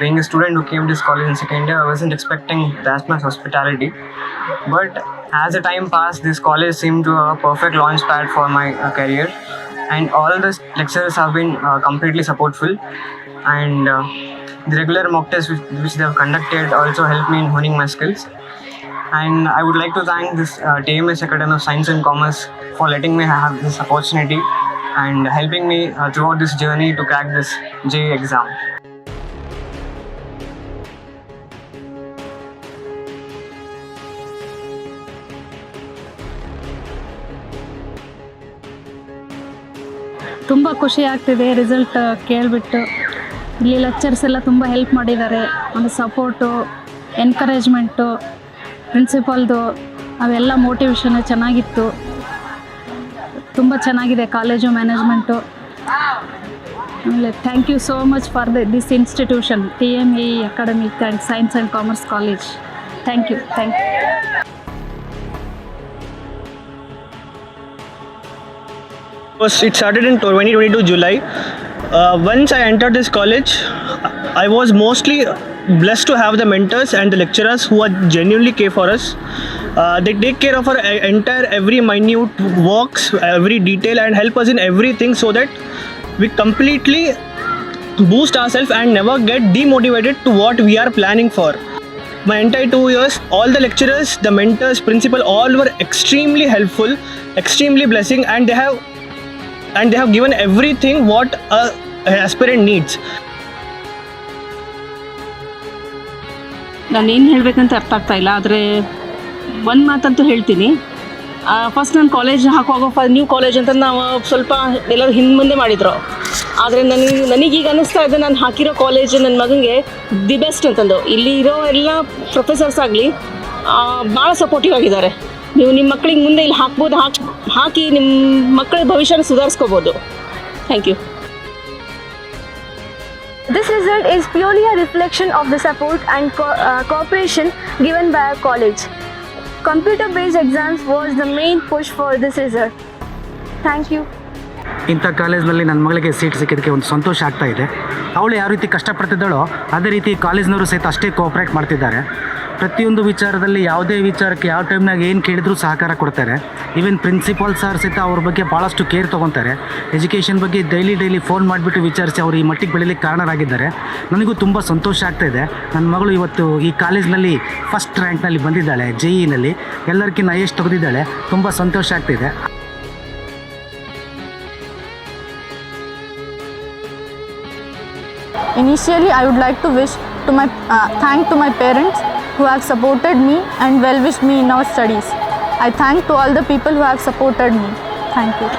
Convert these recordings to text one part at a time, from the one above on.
being a student who came to this college in second year, I wasn't expecting that much hospitality. But as the time passed, this college seemed to a perfect launch pad for my career. And all the lecturers have been completely supportful. And the regular mock tests which they have conducted also helped me in honing my skills. And I would like to thank this TMS Academy of Science and Commerce for letting me have this opportunity and helping me throughout this journey to crack this JEE exam. ತುಂಬ ಖುಷಿ ಆಗ್ತಿದೆ result ಕೇಳಿಬಿಟ್ಟು. ಇಲ್ಲಿ lectures ಎಲ್ಲ ತುಂಬ help ಮಾಡಿದ್ದಾರೆ. ಒಂದು support, encouragement, ಪ್ರಿನ್ಸಿಪಾಲ್ದು ಅವೆಲ್ಲ motivation ಚೆನ್ನಾಗಿತ್ತು. ತುಂಬ ಚೆನ್ನಾಗಿದೆ ಕಾಲೇಜು ಮ್ಯಾನೇಜ್ಮೆಂಟು. ಆಮೇಲೆ thank you so much for this institution, TME Academic and Science and Commerce College. Thank you. It started in 2022 July. Once I entered this college, I was mostly blessed to have the mentors and the lecturers who are genuinely care for us. They take care of our entire every minute works, every detail, and help us in everything so that we completely boost ourselves and never get demotivated to what we are planning for. My entire 2 years, all the lecturers, the mentors, principal, all were extremely helpful, extremely blessing, and they have given everything what an aspirant needs. ನಾನು ಏನು ಹೇಳಬೇಕಂತ ಅರ್ಥ ಆಗ್ತಾ ಇಲ್ಲ, ಆದರೆ ಒಂದು ಮಾತಂತೂ ಹೇಳ್ತೀನಿ. First ನಾನು college ಹಾಕುವಾಗ ನ್ಯೂ ಕಾಲೇಜ್ ಅಂತ ನಾವು ಸ್ವಲ್ಪ ಎಲ್ಲರೂ ಹಿಂದೆ ಮುಂದೆ ಮಾಡಿದ್ರು. ಆದರೆ ನನಗೀಗ ಅನ್ನಿಸ್ತಾ ಇದೆ ನಾನು ಹಾಕಿರೋ ಕಾಲೇಜ್ ನನ್ನ ಮಗನಿಗೆ ದಿ ಬೆಸ್ಟ್ ಅಂತಂದು. ಇಲ್ಲಿ ಇರೋ ಎಲ್ಲ ಪ್ರೊಫೆಸರ್ಸ್ ಆಗಲಿ ಭಾಳ ಸಪೋರ್ಟಿವ್ ಆಗಿದ್ದಾರೆ. ನೀವು ನಿಮ್ಮ ಮಕ್ಕಳಿಗೆ ಮುಂದೆ ಇಲ್ಲಿ ಹಾಕಿ ನಿಮ್ಮ ಮಕ್ಕಳ ಭವಿಷ್ಯನ ಸುಧಾರಿಸ್ಕೋಬೋದು. Thank you. This result is purely a reflection of the support and cooperation given by our college. Computer-based exams was the main push for this result. Thank you. ಇಂಥ ಕಾಲೇಜ್ನಲ್ಲಿ ನನ್ನ ಮಗಳಿಗೆ ಸೀಟ್ ಸಿಕ್ಕಿದ್ದಕ್ಕೆ ಒಂದು ಸಂತೋಷ ಆಗ್ತಾ ಇದೆ. ಅವಳು ಯಾವ ರೀತಿ ಕಷ್ಟಪಡ್ತಿದ್ದಾಳೋ ಅದೇ ರೀತಿ ಕಾಲೇಜ್ನವರು ಸಹಿತ ಅಷ್ಟೇ ಕೋಆಪ್ರೇಟ್ ಮಾಡ್ತಿದ್ದಾರೆ. ಪ್ರತಿಯೊಂದು ವಿಚಾರದಲ್ಲಿ ಯಾವುದೇ ವಿಚಾರಕ್ಕೆ ಯಾವ ಟೈಮ್ನಾಗ ಏನು ಕೇಳಿದ್ರು ಸಹಕಾರ ಕೊಡ್ತಾರೆ. ಈವನ್ ಪ್ರಿನ್ಸಿಪಾಲ್ ಸರ್ ಸಹಿತ ಅವ್ರ ಬಗ್ಗೆ ಭಾಳಷ್ಟು ಕೇರ್ ತೊಗೊತಾರೆ. ಎಜುಕೇಷನ್ ಬಗ್ಗೆ ಡೈಲಿ ಫೋನ್ ಮಾಡಿಬಿಟ್ಟು ವಿಚಾರಿಸಿ ಅವರು ಈ ಮಟ್ಟಿಗೆ ಬೆಳೀಲಿಕ್ಕೆ ಕಾರಣರಾಗಿದ್ದಾರೆ. ನನಗೂ ತುಂಬ ಸಂತೋಷ ಆಗ್ತಾಯಿದೆ. ನನ್ನ ಮಗಳು ಇವತ್ತು ಈ ಕಾಲೇಜ್ನಲ್ಲಿ ಫಸ್ಟ್ ರ್ಯಾಂಕ್ನಲ್ಲಿ ಬಂದಿದ್ದಾಳೆ. JEEನಲ್ಲಿ ಎಲ್ಲರಿಗಿಂತ ಹೈಯೆಸ್ಟ್ ತೆಗೆದಿದ್ದಾಳೆ. ತುಂಬ ಸಂತೋಷ ಆಗ್ತಾಯಿದೆ. Initially, I would like to thank to my parents who have supported me and well-wished me in our studies. I thank to all the people who have supported me. Thank you.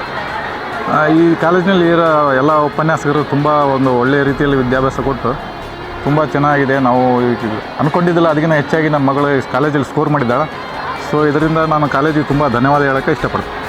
ಈ ಕಾಲೇಜಿನಲ್ಲಿ ಇರೋ ಎಲ್ಲ ಉಪನ್ಯಾಸಕರು ತುಂಬ ಒಂದು ಒಳ್ಳೆಯ ರೀತಿಯಲ್ಲಿ ವಿದ್ಯಾಭ್ಯಾಸ ಕೊಟ್ಟು ತುಂಬ ಚೆನ್ನಾಗಿದೆ. ನಾವು ಅಂದ್ಕೊಂಡಿದ್ದಿಲ್ಲ, ಅದಕ್ಕಿಂತ ಹೆಚ್ಚಾಗಿ ನಮ್ಮ ಮಗಳು ಕಾಲೇಜಲ್ಲಿ ಸ್ಕೋರ್ ಮಾಡಿದ್ದಾಳೆ. ಸೊ ಇದರಿಂದ ನಾನು ಕಾಲೇಜಿಗೆ ತುಂಬ ಧನ್ಯವಾದ ಹೇಳೋಕ್ಕೆ ಇಷ್ಟಪಡ್ತೀನಿ.